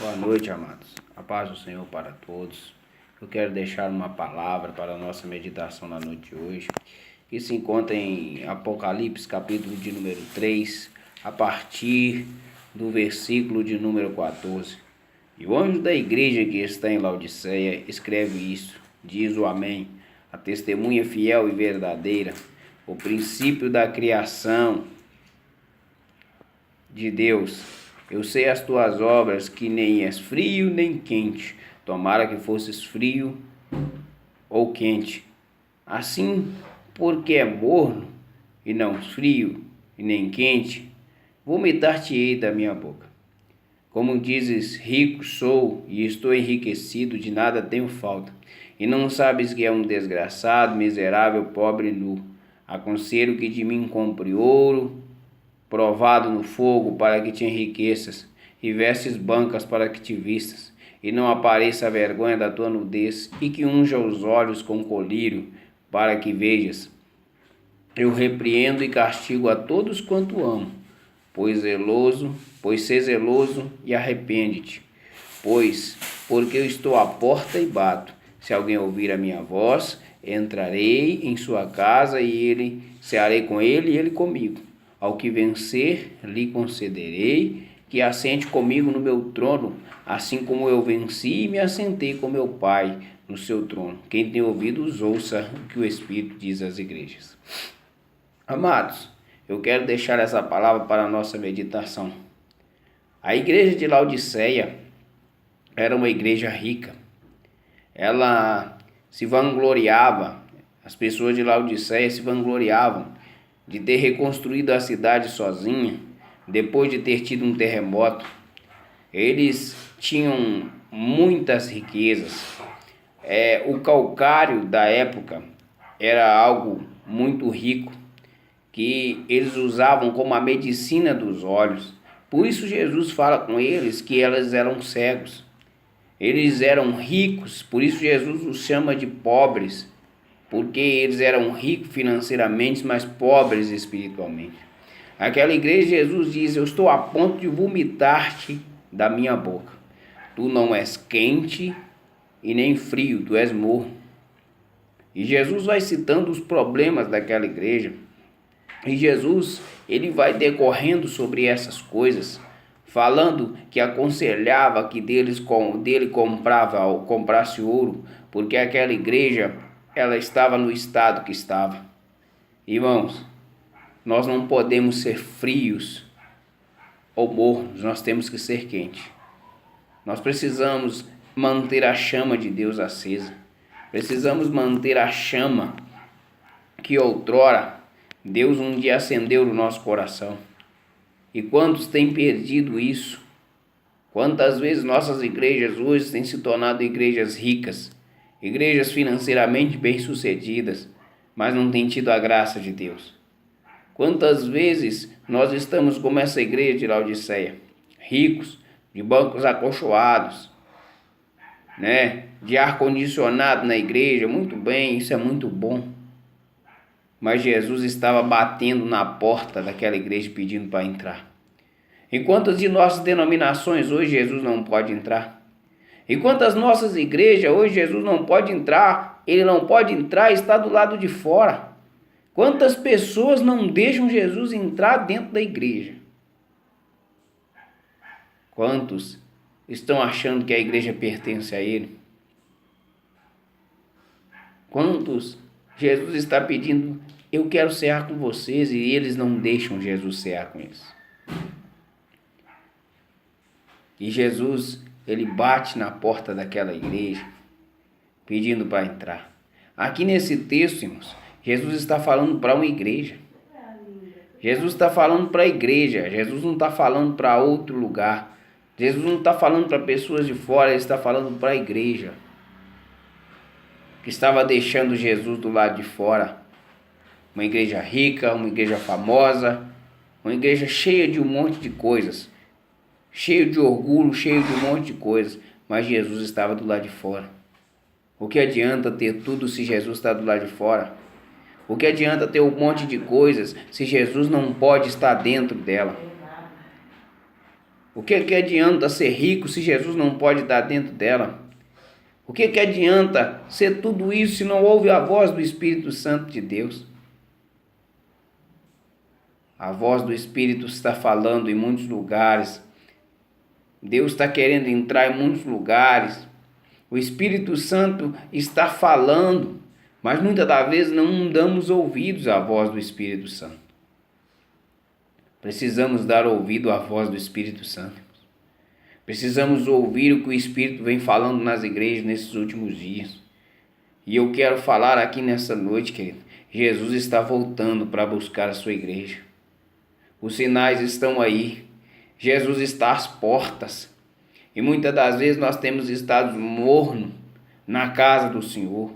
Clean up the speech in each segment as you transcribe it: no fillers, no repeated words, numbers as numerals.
Boa noite, amados. A paz do Senhor para todos. Eu quero deixar uma palavra para a nossa meditação na noite de hoje, que se encontra em Apocalipse, capítulo de número 3, a partir do versículo de número 14. E o anjo da igreja que está em Laodiceia escreve isso, diz o Amém, a testemunha fiel e verdadeira, o princípio da criação de Deus. Eu sei as tuas obras, que nem és frio nem quente. Tomara que fosses frio ou quente. Assim, porque é morno e não frio e nem quente, vomitar-te-ei da minha boca. Como dizes, rico sou e estou enriquecido, de nada tenho falta. E não sabes que é um desgraçado, miserável, pobre e nu. Aconselho que de mim compre ouro provado no fogo, para que te enriqueças, e vestes bancas para que te vistas, e não apareça a vergonha da tua nudez, e que unja os olhos com colírio, para que vejas. Eu repreendo e castigo a todos quanto amo, pois sê zeloso e arrepende-te. Porque eu estou à porta e bato. Se alguém ouvir a minha voz, entrarei em sua casa e cearei com ele e ele comigo. Ao que vencer, lhe concederei que assente comigo no meu trono, assim como eu venci e me assentei com meu Pai no seu trono. Quem tem ouvidos, ouça o que o Espírito diz às igrejas. Amados, eu quero deixar essa palavra para a nossa meditação. A igreja de Laodiceia era uma igreja rica. Ela se vangloriava, as pessoas de Laodiceia se vangloriavam de ter reconstruído a cidade sozinha, depois de ter tido um terremoto. Eles tinham muitas riquezas. O calcário da época era algo muito rico, que eles usavam como a medicina dos olhos. Por isso Jesus fala com eles que eles eram cegos. Eles eram ricos, por isso Jesus os chama de pobres, porque eles eram ricos financeiramente, mas pobres espiritualmente. Aquela igreja, Jesus diz: eu estou a ponto de vomitar-te da minha boca. Tu não és quente e nem frio, tu és morno. E Jesus vai citando os problemas daquela igreja. E Jesus, ele vai decorrendo sobre essas coisas, falando que aconselhava que dele comprasse ouro, porque aquela igreja ela estava no estado que estava. Irmãos, nós não podemos ser frios ou mornos, nós temos que ser quentes. Nós precisamos manter a chama de Deus acesa. Precisamos manter a chama que outrora Deus um dia acendeu no nosso coração. E quantos têm perdido isso? Quantas vezes nossas igrejas hoje têm se tornado igrejas ricas, igrejas financeiramente bem-sucedidas, mas não têm tido a graça de Deus. Quantas vezes nós estamos como essa igreja de Laodiceia, ricos, de bancos acolchoados, de ar-condicionado na igreja, muito bem, isso é muito bom. Mas Jesus estava batendo na porta daquela igreja pedindo para entrar. Em quantas de nossas denominações hoje Jesus não pode entrar? Em quantas nossas igrejas hoje Jesus não pode entrar? Ele não pode entrar e está do lado de fora. Quantas pessoas não deixam Jesus entrar dentro da igreja? Quantos estão achando que a igreja pertence a ele? Quantos Jesus está pedindo: eu quero cear com vocês, e eles não deixam Jesus cear com eles. E Jesus, ele bate na porta daquela igreja, pedindo para entrar. Aqui nesse texto, irmãos, Jesus está falando para uma igreja. Jesus está falando para a igreja. Jesus não está falando para outro lugar. Jesus não está falando para pessoas de fora, ele está falando para a igreja, que estava deixando Jesus do lado de fora. Uma igreja rica, uma igreja famosa, uma igreja cheia de um monte de coisas, cheio de orgulho, cheio de um monte de coisas, mas Jesus estava do lado de fora. O que adianta ter tudo se Jesus está do lado de fora? O que adianta ter um monte de coisas se Jesus não pode estar dentro dela? O que adianta ser rico se Jesus não pode estar dentro dela? O que adianta ser tudo isso se não ouve a voz do Espírito Santo de Deus? A voz do Espírito está falando em muitos lugares. Deus está querendo entrar em muitos lugares. O Espírito Santo está falando, mas muitas das vezes não damos ouvidos à voz do Espírito Santo. Precisamos dar ouvido à voz do Espírito Santo. Precisamos ouvir o que o Espírito vem falando nas igrejas nesses últimos dias. E eu quero falar aqui nessa noite, querido. Jesus está voltando para buscar a sua igreja. Os sinais estão aí. Jesus está às portas. E muitas das vezes nós temos estado morno na casa do Senhor.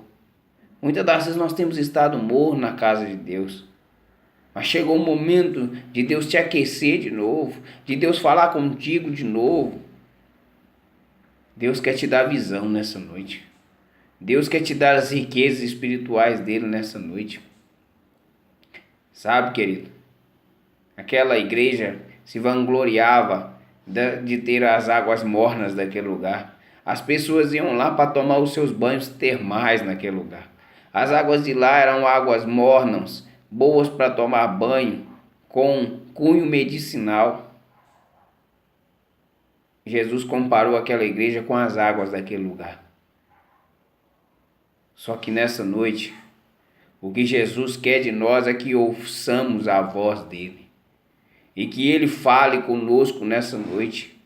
Muitas das vezes nós temos estado morno na casa de Deus. Mas chegou o momento de Deus te aquecer de novo, de Deus falar contigo de novo. Deus quer te dar visão nessa noite. Deus quer te dar as riquezas espirituais dele nessa noite. Sabe, querido? Aquela igreja se vangloriava de ter as águas mornas daquele lugar. As pessoas iam lá para tomar os seus banhos termais naquele lugar. As águas de lá eram águas mornas, boas para tomar banho, com cunho medicinal. Jesus comparou aquela igreja com as águas daquele lugar. Só que nessa noite, o que Jesus quer de nós é que ouçamos a voz dele. E que ele fale conosco nessa noite.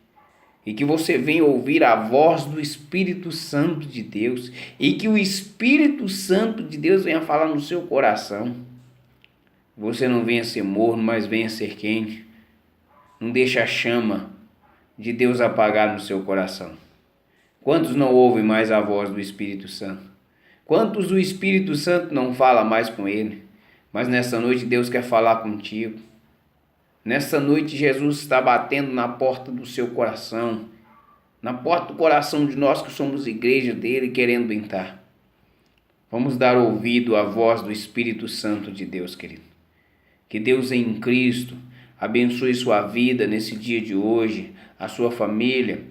E que você venha ouvir a voz do Espírito Santo de Deus. E que o Espírito Santo de Deus venha falar no seu coração. Você não venha ser morno, mas venha ser quente. Não deixe a chama de Deus apagar no seu coração. Quantos não ouvem mais a voz do Espírito Santo? Quantos o Espírito Santo não fala mais com ele? Mas nessa noite Deus quer falar contigo. Nessa noite Jesus está batendo na porta do seu coração. Na porta do coração de nós que somos igreja dele, querendo entrar. Vamos dar ouvido à voz do Espírito Santo de Deus, querido. Que Deus em Cristo abençoe sua vida nesse dia de hoje, a sua família.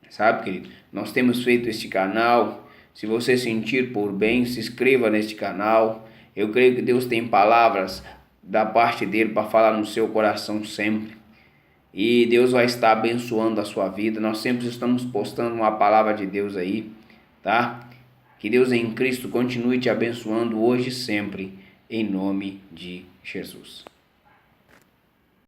Sabe, querido, nós temos feito este canal. Se você sentir por bem, se inscreva neste canal. Eu creio que Deus tem palavras da parte dele para falar no seu coração sempre. E Deus vai estar abençoando a sua vida. Nós sempre estamos postando uma palavra de Deus aí, tá? Que Deus em Cristo continue te abençoando hoje e sempre, em nome de Jesus.